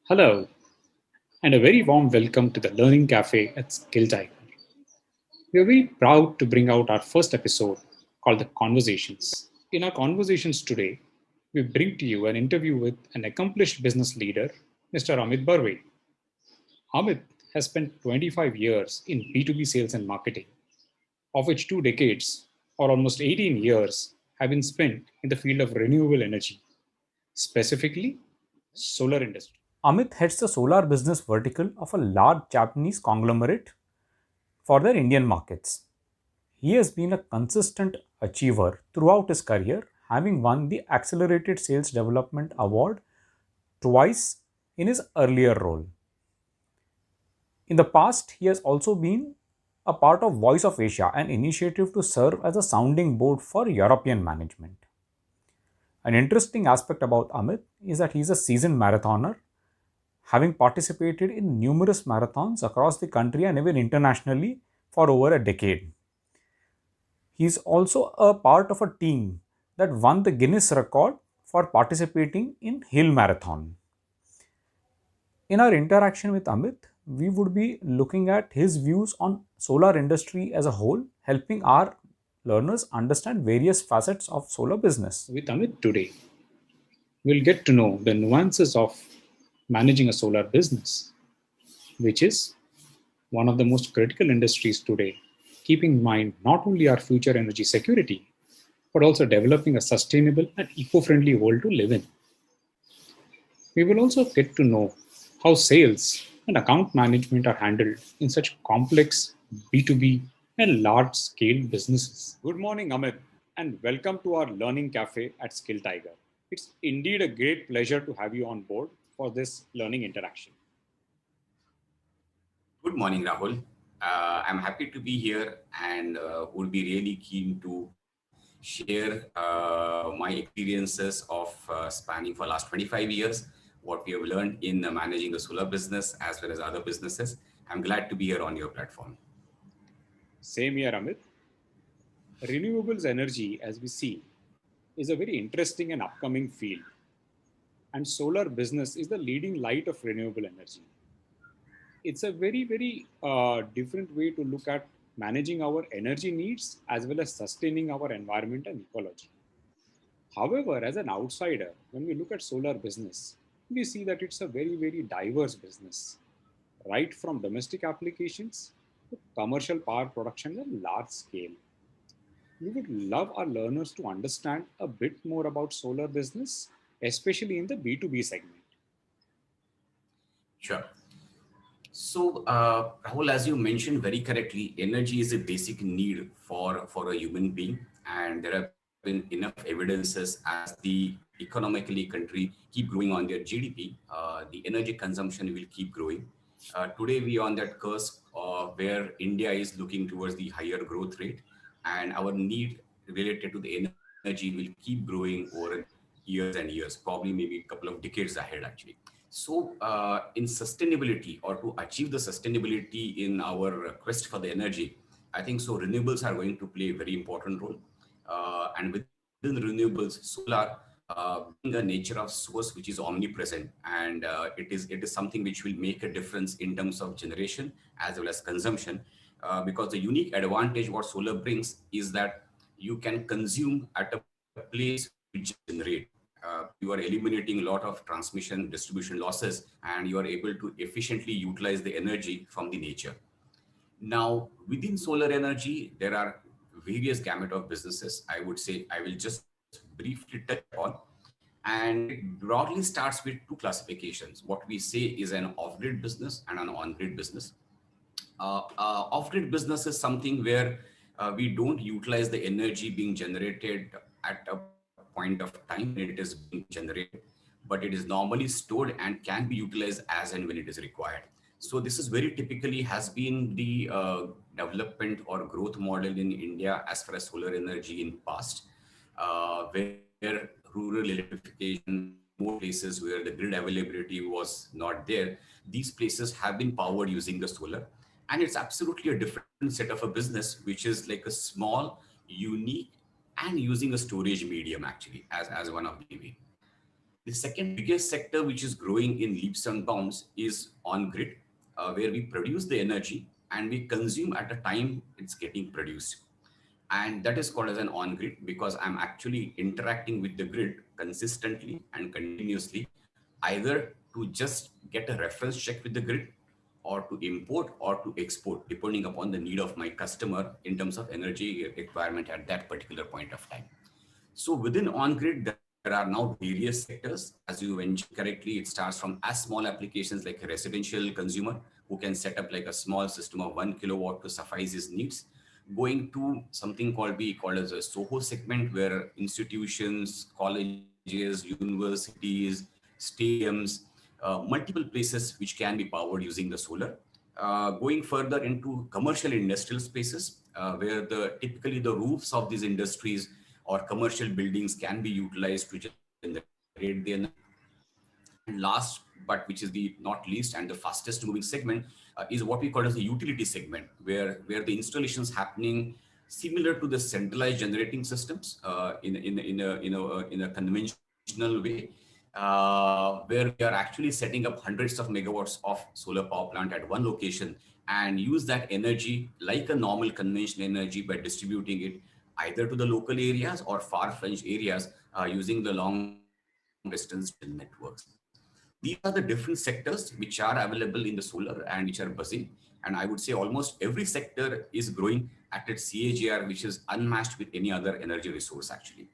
Hello, and a very warm welcome to the Learning Cafe at Skill Tiger. We are very proud to bring out our first episode called The Conversations. In our conversations today, we bring to you an interview with an accomplished business leader, Mr. Amit Barve. Amit has spent 25 years in B2B sales and marketing, of which 2 decades, or almost 18 years, have been spent in the field of renewable energy, specifically solar industry. Amit heads the solar business vertical of a large Japanese conglomerate for their Indian markets. He has been a consistent achiever throughout his career, having won the Accelerated Sales Development Award twice in his earlier role. In the past, he has also been a part of Voice of Asia, an initiative to serve as a sounding board for European management. An interesting aspect about Amit is that he is a seasoned marathoner, having participated in numerous marathons across the country and even internationally for over a decade. He is also a part of a team that won the Guinness record for participating in Hill Marathon. In our interaction with Amit, we would be looking at his views on solar industry as a whole, helping our learners understand various facets of solar business. With Amit today, we'll get to know the nuances of managing a solar business, which is one of the most critical industries today, keeping in mind not only our future energy security, but also developing a sustainable and eco friendly world to live in. We will also get to know how sales and account management are handled in such complex B2B and large scale businesses. Good morning, Amit, and welcome to our Learning Cafe at Skill Tiger. It's indeed a great pleasure to have you on board for this learning interaction. Good morning, Rahul. I'm happy to be here and would be really keen to share my experiences of spanning for last 25 years, what we have learned in managing the solar business as well as other businesses. I'm glad to be here on your platform. Same here, Amit. Renewables energy, as we see, is a very interesting and upcoming field. And solar business is the leading light of renewable energy. It's a very different way to look at managing our energy needs as well as sustaining our environment and ecology. However, as an outsider, when we look at solar business, we see that it's a very diverse business, right from domestic applications to commercial power production at large scale. We would love our learners to understand a bit more about solar business, especially in the B2B segment. Sure. So, Rahul, as you mentioned very correctly, energy is a basic need for a human being, and there have been enough evidences as the economically country keep growing on their GDP, the energy consumption will keep growing. Today, we are on that cusp where India is looking towards the higher growth rate, and our need related to the energy will keep growing over years and years, probably maybe a couple of decades ahead, actually. So, in sustainability or to achieve the sustainability in our quest for the energy, I think so renewables are going to play a very important role. And within renewables, solar being a nature of source which is omnipresent, and it is something which will make a difference in terms of generation as well as consumption. Because the unique advantage what solar brings is that you can consume at a place which generate. You are eliminating a lot of transmission distribution losses, and you are able to efficiently utilize the energy from the nature. Now, within solar energy, there are various gamut of businesses. I would say I will just briefly touch upon. And it broadly starts with two classifications. What we say is an off-grid business and an on-grid business. Off-grid business is something where we don't utilize the energy being generated at a point of time when it is being generated, but it is normally stored and can be utilized as and when it is required. So this is very typically has been the development or growth model in India as far as solar energy in past, where rural electrification, remote places where the grid availability was not there, these places have been powered using the solar. And it's absolutely a different set of a business, which is like a small, unique, and using a storage medium actually as one of the way. The second biggest sector, which is growing in leaps and bounds, is on-grid, where we produce the energy and we consume at the time it's getting produced. And that is called as an on-grid because I'm actually interacting with the grid consistently and continuously, either to just get a reference check with the grid or to import or to export, depending upon the need of my customer in terms of energy requirement at that particular point of time. So within on-grid, there are now various sectors. As you mentioned correctly, it starts from as small applications like a residential consumer who can set up like a small system of 1 kilowatt to suffice his needs, going to something called as a SOHO segment, where institutions, colleges, universities, stadiums, multiple places which can be powered using the solar. Going further into commercial industrial spaces, where typically the roofs of these industries or commercial buildings can be utilized to generate the energy. And last, but which is the not least and the fastest moving segment, is what we call as the utility segment, where the installations happening similar to the centralized generating systems in a conventional way, where we are actually setting up hundreds of megawatts of solar power plant at one location and use that energy like a normal conventional energy by distributing it either to the local areas or far-flung areas using the long-distance networks. These are the different sectors which are available in the solar and which are buzzing. And I would say almost every sector is growing at its CAGR, which is unmatched with any other energy resource actually.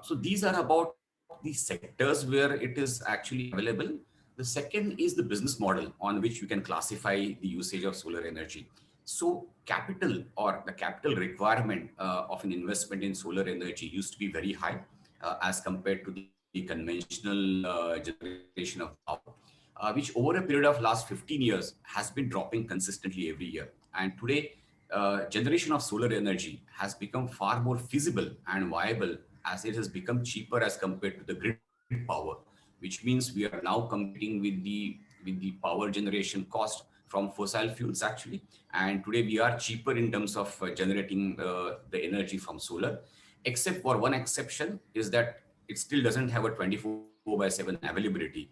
So these are about the sectors where it is actually available. The second is the business model on which you can classify the usage of solar energy. So capital or the capital requirement of an investment in solar energy used to be very high as compared to the conventional generation of power, which over a period of last 15 years has been dropping consistently every year. And today, generation of solar energy has become far more feasible and viable as it has become cheaper as compared to the grid power, which means we are now competing with the power generation cost from fossil fuels actually. And today we are cheaper in terms of generating the energy from solar, except for one exception is that it still doesn't have a 24/7 availability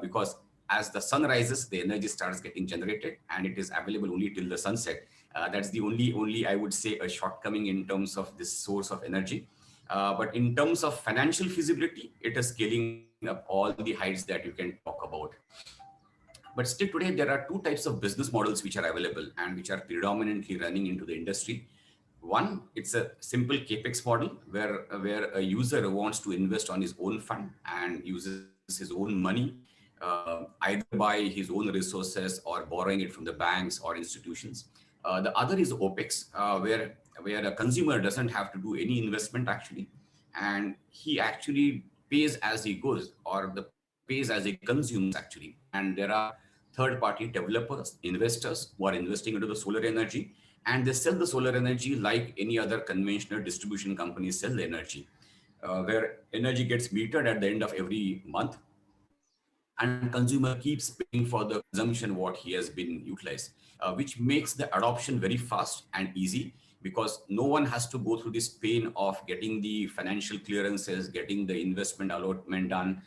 because as the sun rises, the energy starts getting generated and it is available only till the sunset. That's the only I would say a shortcoming in terms of this source of energy. But in terms of financial feasibility, it is scaling up all the heights that you can talk about. But still today, there are two types of business models which are available and which are predominantly running into the industry. One, it's a simple capex model where a user wants to invest on his own fund and uses his own money, either by his own resources or borrowing it from the banks or institutions. The other is OPEX, where a consumer doesn't have to do any investment actually, and he actually pays as he goes or the pays as he consumes actually. And there are third-party developers, investors who are investing into the solar energy, and they sell the solar energy like any other conventional distribution companies sell the energy, where energy gets metered at the end of every month and consumer keeps paying for the consumption what he has been utilized, which makes the adoption very fast and easy because no one has to go through this pain of getting the financial clearances, getting the investment allotment done,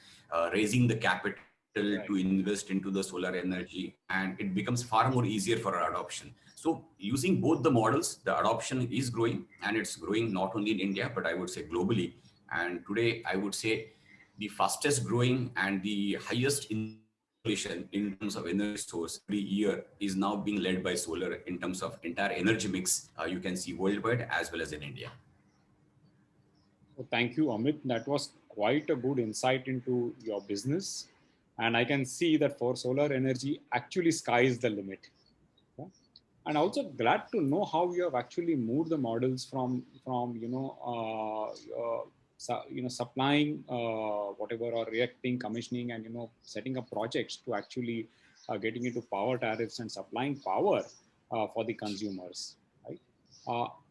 raising the capital to invest into the solar energy, and it becomes far more easier for adoption. So using both the models, the adoption is growing, and it's growing not only in India, but I would say globally. And today, I would say the fastest growing and the highest installation in terms of energy source every year is now being led by solar in terms of entire energy mix you can see worldwide as well as in India. So thank you, Amit. That was quite a good insight into your business. And I can see that for solar energy, actually sky is the limit. Yeah? And also glad to know how you have actually moved the models from supplying whatever or reacting, commissioning, and setting up projects to actually getting into power tariffs and supplying power for the consumers. Right.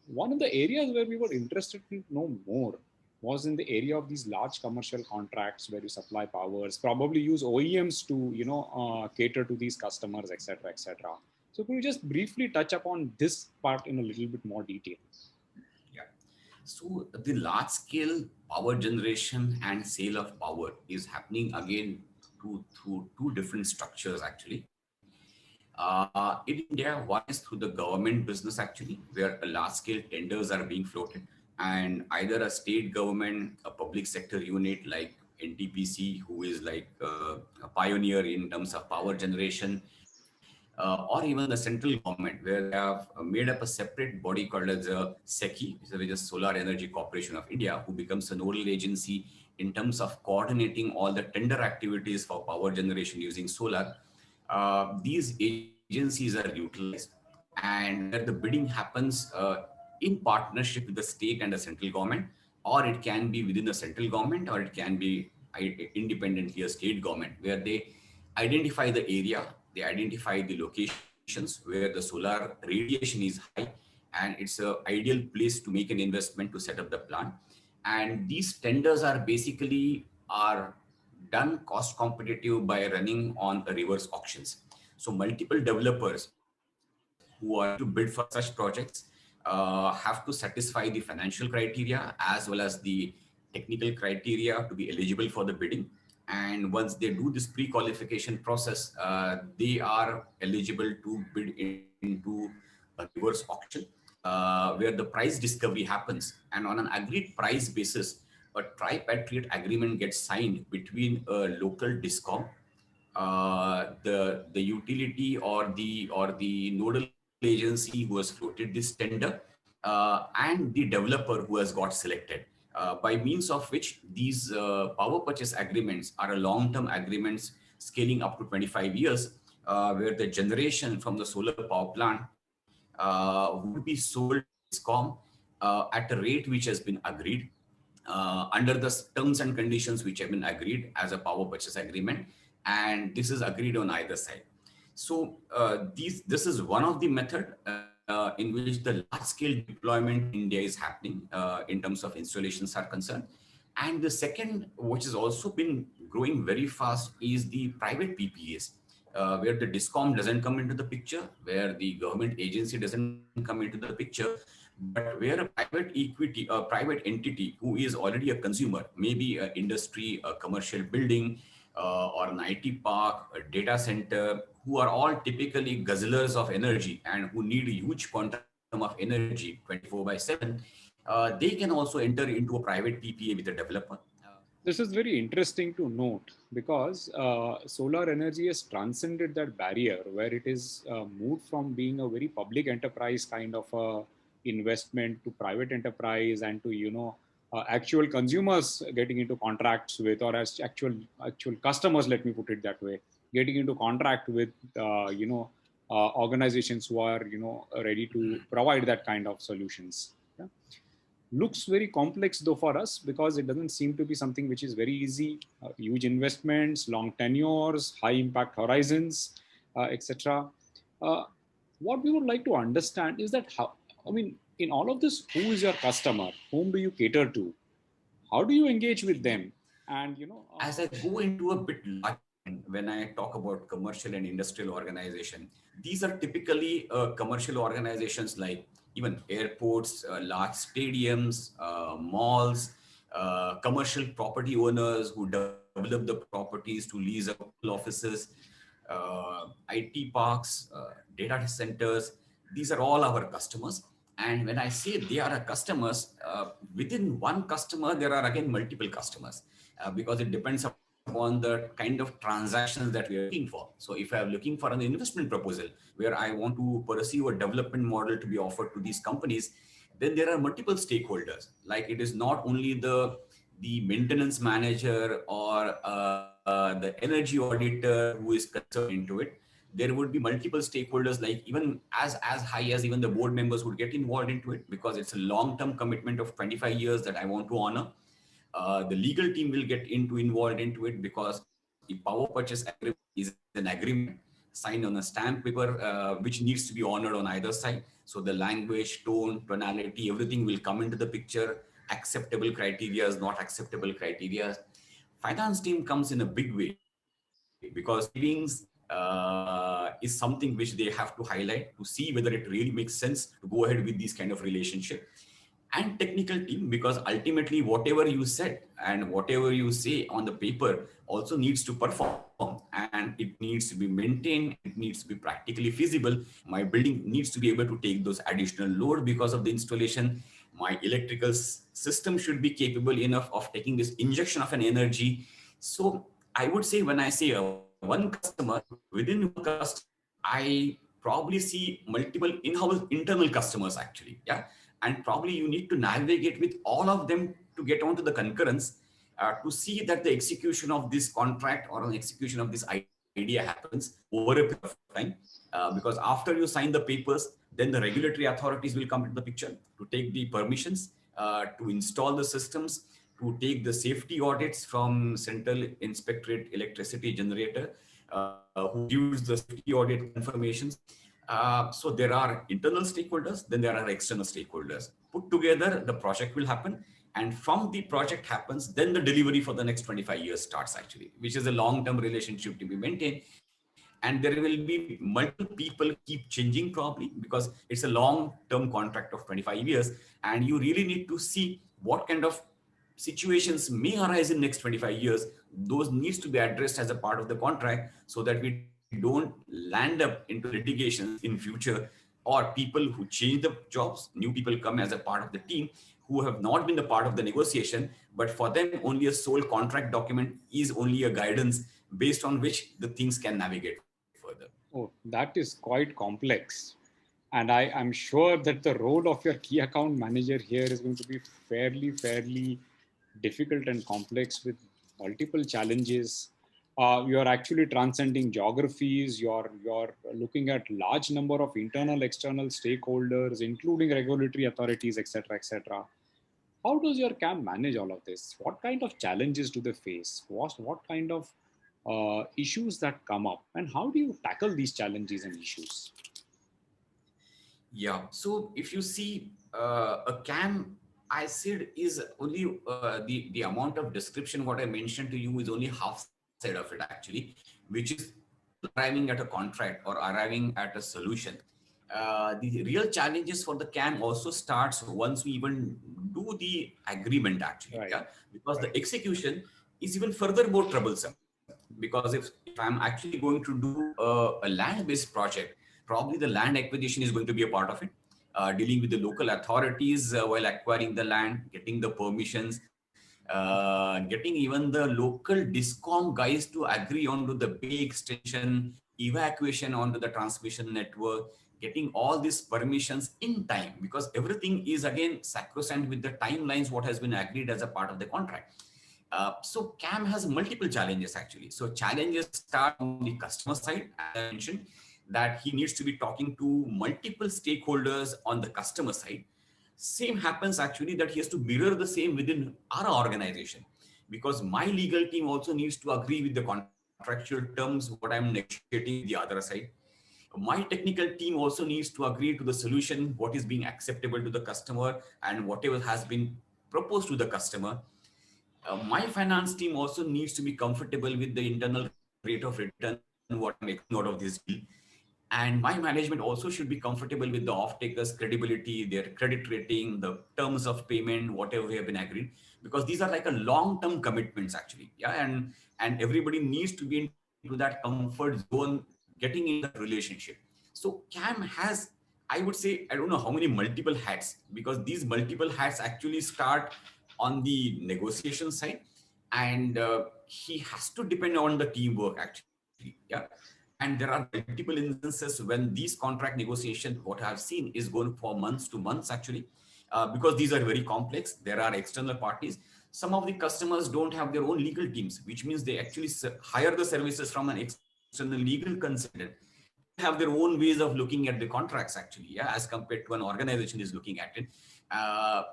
One of the areas where we were interested to know more was in the area of these large commercial contracts where you supply powers, probably use OEMs to cater to these customers, etc., etc. So could you just briefly touch upon this part in a little bit more detail? Yeah. So the large scale power generation and sale of power is happening again through two different structures actually. In India, one is through the government business actually, where large scale tenders are being floated, and either a state government, a public sector unit like NTPC, who is like a pioneer in terms of power generation, or even the central government, where they have made up a separate body called as a SECI, which is Solar Energy Corporation of India, who becomes a nodal agency in terms of coordinating all the tender activities for power generation using solar. These agencies are utilized, and where the bidding happens in partnership with the state and the central government, or it can be within the central government, or it can be independently a state government, where they identify the area, they identify the locations where the solar radiation is high, and it's a ideal place to make an investment to set up the plant. And these tenders are basically are done cost competitive by running on a reverse auctions. So multiple developers who are to bid for such projects have to satisfy the financial criteria as well as the technical criteria to be eligible for the bidding. And once they do this pre-qualification process, they are eligible to bid into a reverse auction, where the price discovery happens. And on an agreed price basis, a tripartite agreement gets signed between a local discom, the utility or the nodal agency who has floated this tender, and the developer who has got selected. By means of which these power purchase agreements are a long-term agreements scaling up to 25 years, where the generation from the solar power plant would be sold to discom at a rate which has been agreed under the terms and conditions which have been agreed as a power purchase agreement, and this is agreed on either side. So this is one of the method in which the large scale deployment in India is happening in terms of installations are concerned. And the second, which has also been growing very fast, is the private PPAs, where the discom doesn't come into the picture, where the government agency doesn't come into the picture, but where a private equity, a private entity who is already a consumer, maybe an industry, a commercial building, or an IT park, a data center, who are all typically guzzlers of energy and who need a huge quantum of energy 24/7, they can also enter into a private PPA with a developer. This is very interesting to note because solar energy has transcended that barrier where it is moved from being a very public enterprise kind of investment to private enterprise and to actual consumers getting into contracts with, or as actual customers, let me put it that way, getting into contract with organizations who are ready to provide that kind of solutions. Yeah. Looks very complex though for us because it doesn't seem to be something which is very easy. Huge investments, long tenures, high impact horizons, etc. What we would like to understand is that how, I mean, in all of this, who is your customer? Whom do you cater to? How do you engage with them? And As I go into a bit larger, when I talk about commercial and industrial organization, these are typically commercial organizations like even airports, large stadiums, malls, commercial property owners who develop the properties to lease out offices, IT parks, data centers. These are all our customers. And when I say they are our customers, within one customer, there are again multiple customers, because it depends upon the kind of transactions that we are looking for. So if I am looking for an investment proposal where I want to pursue a development model to be offered to these companies, then there are multiple stakeholders. Like it is not only the maintenance manager or the energy auditor who is concerned into it. There would be multiple stakeholders, like even as high as even the board members would get involved into it, because it's a long-term commitment of 25 years that I want to honor. The legal team will get involved into it, because the power purchase agreement is an agreement signed on a stamp paper, which needs to be honored on either side. So the language, tone, tonality, everything will come into the picture. Acceptable criteria, not acceptable criteria. Finance team comes in a big way, because savings is something which they have to highlight to see whether it really makes sense to go ahead with these kind of relationship. and technical team, because ultimately whatever you said and whatever you say on the paper also needs to perform, and it needs to be maintained, it needs to be practically feasible. My building needs to be able to take those additional load because of the installation. My electrical system should be capable enough of taking this injection of an energy. So I would say, when I say one customer, within one customer, I probably see multiple in-house internal customers actually. Yeah. And probably you need to navigate with all of them to get onto the concurrence, to see that the execution of this contract or an execution of this idea happens over a period of time. Because after you sign the papers, then the regulatory authorities will come into the picture to take the permissions, to install the systems, to take the safety audits from Central Inspectorate Electricity Generator, who gives the safety audit confirmations. So there are internal stakeholders, then there are external stakeholders. Put together, the project will happen. And from the project happens, then the delivery for the next 25 years starts actually, which is a long-term relationship to be maintained. And there will be multiple people keep changing probably, because it's a long-term contract of 25 years. And you really need to see what kind of situations may arise in next 25 years. Those needs to be addressed as a part of the contract, so that we don't land up into litigations in future, or people who change the jobs, new people come as a part of the team who have not been the part of the negotiation, but for them only a sole contract document is only a guidance based on which the things can navigate further. Oh, that is quite complex. And I'm sure that the role of your key account manager here is going to be fairly difficult and complex, with multiple challenges. You're actually transcending geographies. You're looking at large number of internal, external stakeholders, including regulatory authorities, etc., etc. How does your camp manage all of this? What kind of challenges do they face? What kind of issues that come up, and how do you tackle these challenges and issues? Yeah. So if you see, a CAM, I said, is only the amount of description what I mentioned to you is only half side of it actually, which is arriving at a contract or arriving at a solution. The real challenges for the CAM also starts once we even do the agreement actually. Right. Yeah, because the execution is even further more troublesome. Because if I'm actually going to do a land-based project, probably the land acquisition is going to be a part of it. Dealing with the local authorities while acquiring the land, getting the permissions, getting even the local discom guys to agree onto the bay extension, evacuation onto the transmission network, getting all these permissions in time, because everything is again sacrosanct with the timelines what has been agreed as a part of the contract. So CAM has multiple challenges actually. So challenges start on the customer side, as I mentioned, that he needs to be talking to multiple stakeholders on the customer side. Same happens actually that he has to mirror the same within our organization, because my legal team also needs to agree with the contractual terms what I'm negotiating with the other side. My technical team also needs to agree to the solution what is being acceptable to the customer and whatever has been proposed to the customer. My finance team also needs to be comfortable with the internal rate of return what I'm expecting out of this deal. And my management also should be comfortable with the off-takers' credibility, their credit rating, the terms of payment, whatever we have been agreed, because these are like a long-term commitments actually. Yeah, and everybody needs to be into that comfort zone, getting in that relationship. So CAM has, I would say, I don't know how many multiple hats, because these multiple hats actually start on the negotiation side, and he has to depend on the teamwork actually. Yeah. And there are multiple instances when these contract negotiations, what I've seen, is going for months to months actually, because these are very complex. There are external parties. Some of the customers don't have their own legal teams, which means they actually hire the services from an external legal consultant. They have their own ways of looking at the contracts actually, yeah, as compared to an organization is looking at it.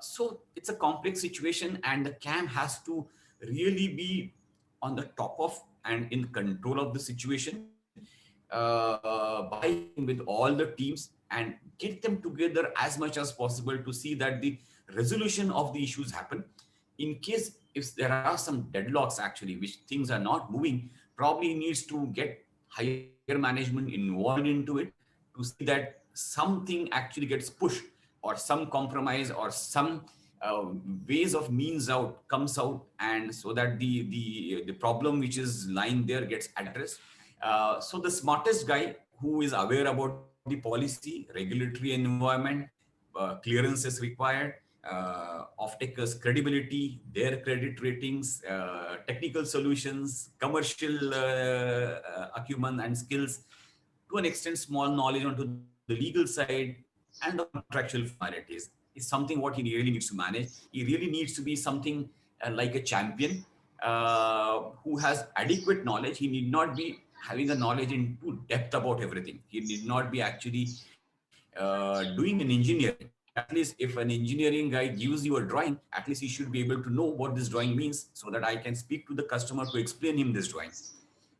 So it's a complex situation, and the CAM has to really be on the top of and in control of the situation, by with all the teams and get them together as much as possible to see that the resolution of the issues happen. In case if there are some deadlocks actually, which things are not moving, probably needs to get higher management involved into it to see that something actually gets pushed, or some compromise, or some ways of means out comes out, and so that the problem which is lying there gets addressed. So the smartest guy who is aware about the policy, regulatory environment, clearances required, off-takers credibility, their credit ratings, technical solutions, commercial acumen and skills, to an extent small knowledge onto the legal side, and the contractual formalities is something what he really needs to manage. He really needs to be something like a champion who has adequate knowledge. He need not be having a knowledge into depth about everything. He need not be actually doing an engineering. At least if an engineering guy gives you a drawing, at least he should be able to know what this drawing means, so that I can speak to the customer to explain him this drawing.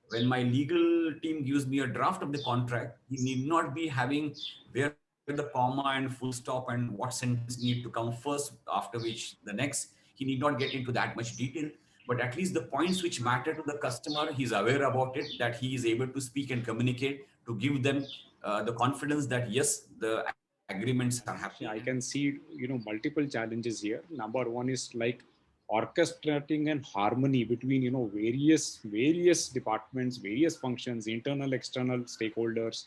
When my legal team gives me a draft of the contract, he need not be having where the comma and full stop and what sentence need to come first, after which the next. He need not get into that much detail, but at least the points which matter to the customer, he's aware about it, that he is able to speak and communicate to give them the confidence that yes, the agreements are happening. I can see, multiple challenges here. Number one is like orchestrating and harmony between, various departments, various functions, internal, external stakeholders,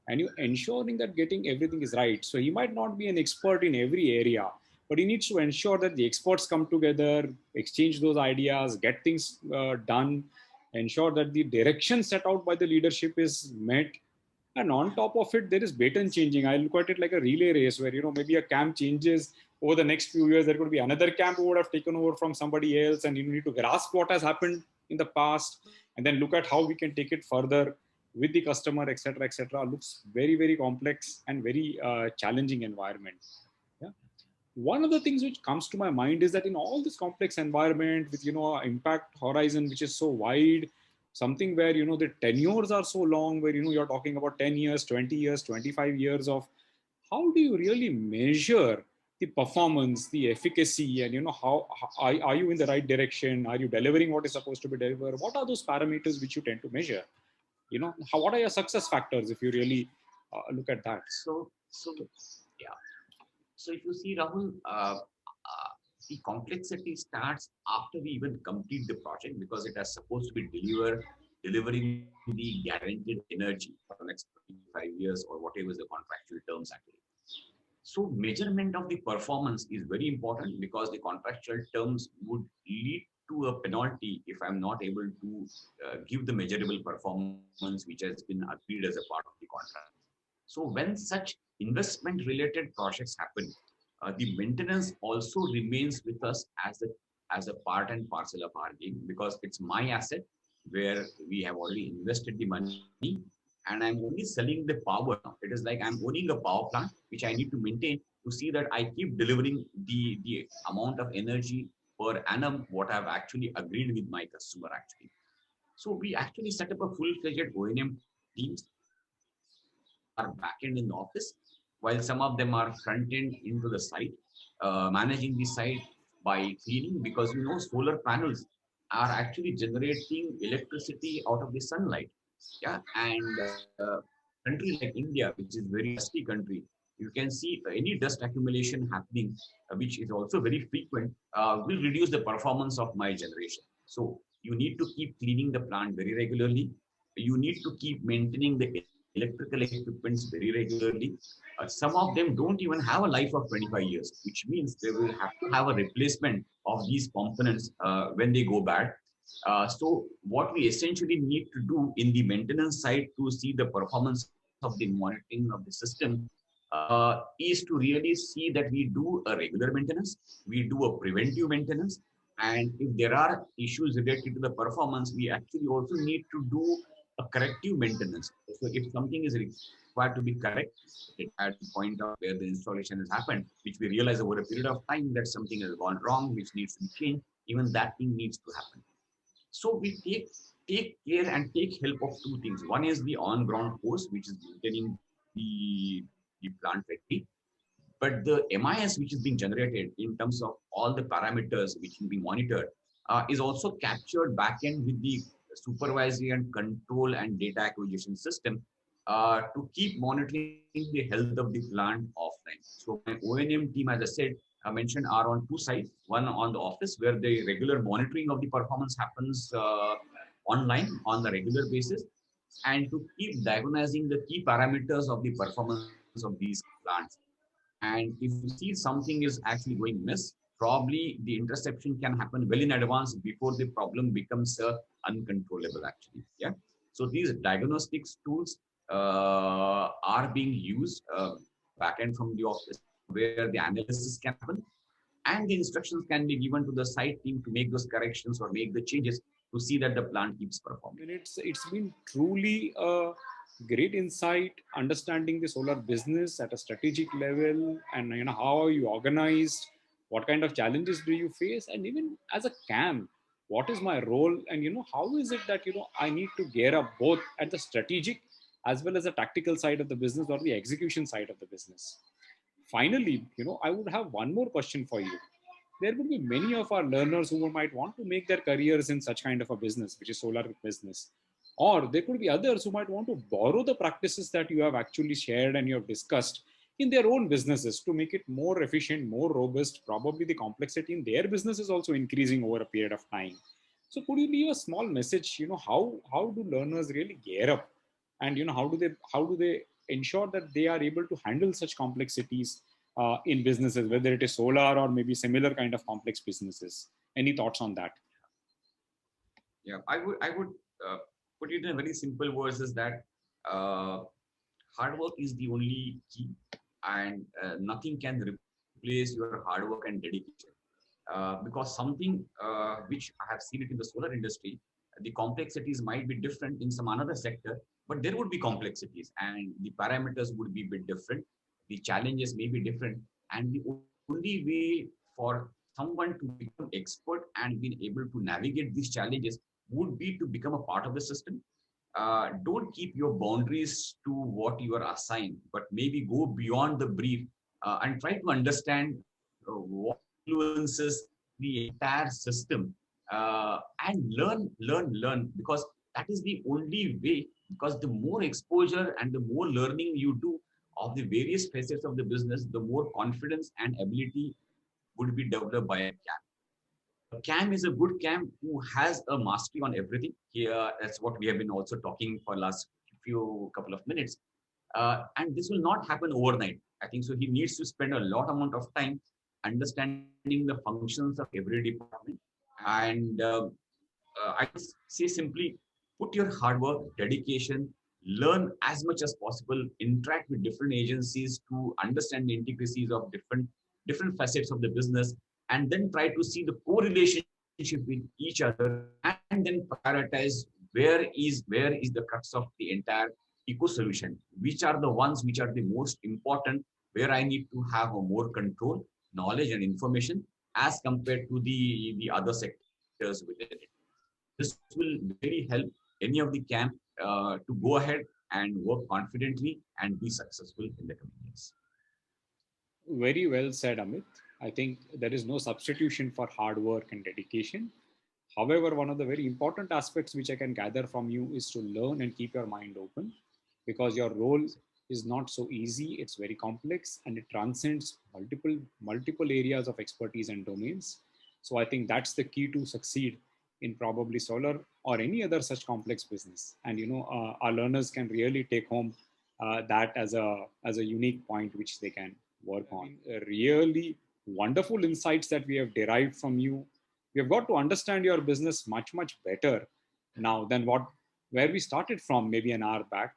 and you ensuring that getting everything is right. So he might not be an expert in every area, but he needs to ensure that the experts come together, exchange those ideas, get things done, ensure that the direction set out by the leadership is met. And on top of it, there is baton changing. I look at it like a relay race where, maybe a camp changes over the next few years. There could be another camp who would have taken over from somebody else, and you need to grasp what has happened in the past and then look at how we can take it further with the customer, etc., etc. Looks very, very complex and very challenging environment. Yeah. One of the things which comes to my mind is that in all this complex environment with, impact horizon, which is so wide, something where, the tenures are so long, where, you're talking about 10 years, 20 years, 25 years of, how do you really measure the performance, the efficacy, and, how are you in the right direction? Are you delivering what is supposed to be delivered? What are those parameters which you tend to measure? What are your success factors if you really look at that? So yeah. So if you see, Rahul, the complexity starts after we even complete the project, because it is supposed to be delivering the guaranteed energy for the next 25 years or whatever is the contractual terms actually. So measurement of the performance is very important, because the contractual terms would lead to a penalty if I'm not able to give the measurable performance which has been agreed as a part of the contract. So when such investment related projects happen, the maintenance also remains with us as a part and parcel of our game, because it's my asset where we have already invested the money, and I'm only selling the power now. It is like I'm owning a power plant which I need to maintain to see that I keep delivering the amount of energy per annum what I've actually agreed with my customer actually. So we actually set up a full-fledged O&M teams. Are back-end in the office, while some of them are front-end into the site, managing the site by cleaning, because solar panels are actually generating electricity out of the sunlight. Yeah, and country like India, which is very dusty country, you can see any dust accumulation happening, which is also very frequent, will reduce the performance of my generation. So you need to keep cleaning the plant very regularly. You need to keep maintaining the electrical equipments very regularly. Some of them don't even have a life of 25 years, which means they will have to have a replacement of these components when they go bad. So what we essentially need to do in the maintenance side to see the performance of the monitoring of the system is to really see that we do a regular maintenance, we do a preventive maintenance, and if there are issues related to the performance, we actually also need to do a corrective maintenance. So if something is required to be corrected at the point of where the installation has happened, which we realize over a period of time that something has gone wrong, which needs to be changed, even that thing needs to happen. So we take care and take help of two things. One is the on-ground force, which is maintaining the plant ready. But the MIS, which is being generated in terms of all the parameters which will be monitored, is also captured backend with the supervisory and control and data acquisition system to keep monitoring the health of the plant offline. So my O&M team, as I said, mentioned are on two sides. One on the office, where the regular monitoring of the performance happens online on the regular basis, and to keep diagnosing the key parameters of the performance of these plants. And if you see something is actually going miss, probably the interception can happen well in advance before the problem becomes uncontrollable actually. Yeah. So these diagnostics tools are being used backend from the office, where the analysis can happen and the instructions can be given to the site team to make those corrections or make the changes to see that the plant keeps performing. And it's been truly a great insight understanding the solar business at a strategic level, and how are you organized, what kind of challenges do you face, and even as a CAM, what is my role, and how is it that I need to gear up both at the strategic as well as the tactical side of the business or the execution side of the business. Finally, I would have one more question for you. There would be many of our learners who might want to make their careers in such kind of a business, which is solar business. Or there could be others who might want to borrow the practices that you have actually shared and you have discussed in their own businesses to make it more efficient, more robust. Probably the complexity in their business is also increasing over a period of time. So could you leave a small message, how do learners really gear up, and how do they ensure that they are able to handle such complexities in businesses, whether it is solar or maybe similar kind of complex businesses? Any thoughts on that? Yeah, I would uh, put it in very simple words is that uh, hard work is the only key, and nothing can replace your hard work and dedication. Because something which I have seen it in the solar industry, the complexities might be different in some another sector, but there would be complexities and the parameters would be a bit different. The challenges may be different, and the only way for someone to become expert and being able to navigate these challenges would be to become a part of the system. Don't keep your boundaries to what you are assigned, but maybe go beyond the brief and try to understand what influences the entire system, and learn, because that is the only way. Because the more exposure and the more learning you do of the various facets of the business, the more confidence and ability would be developed by a CAM. A CAM is a good CAM who has a mastery on everything. Here, that's what we have been also talking for last few couple of minutes. And this will not happen overnight. I think so. He needs to spend a lot amount of time understanding the functions of every department. And I say simply, put your hard work, dedication, learn as much as possible, interact with different agencies to understand the intricacies of different facets of the business, and then try to see the correlationship with each other, and then prioritize where is the crux of the entire eco solution, which are the ones which are the most important, where I need to have a more control, knowledge, and information as compared to the other sectors within it. This will really help any of the camp to go ahead and work confidently and be successful in the coming years. Very well said, Amit. I think there is no substitution for hard work and dedication. However, one of the very important aspects which I can gather from you is to learn and keep your mind open, because your role is not so easy. It's very complex and it transcends multiple areas of expertise and domains. So I think that's the key to succeed in probably solar or any other such complex business. And our learners can really take home that as a unique point which they can work on. Really wonderful insights that we have derived from you. We have got to understand your business much better now than where we started from maybe an hour back.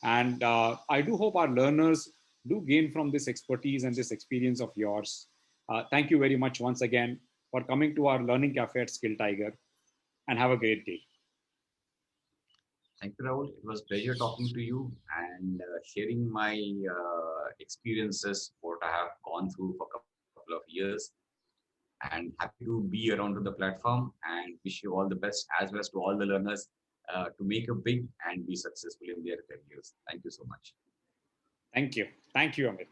And I do hope our learners do gain from this expertise and this experience of yours. Thank you very much once again for coming to our learning cafe at Skill Tiger, and have a great day. Thank you, Rahul. It was a pleasure talking to you and sharing my experiences, what I have gone through for a couple of years. And happy to be around to the platform, and wish you all the best, as well as to all the learners to make a big and be successful in their careers. Thank you so much. Thank you. Thank you, Amit.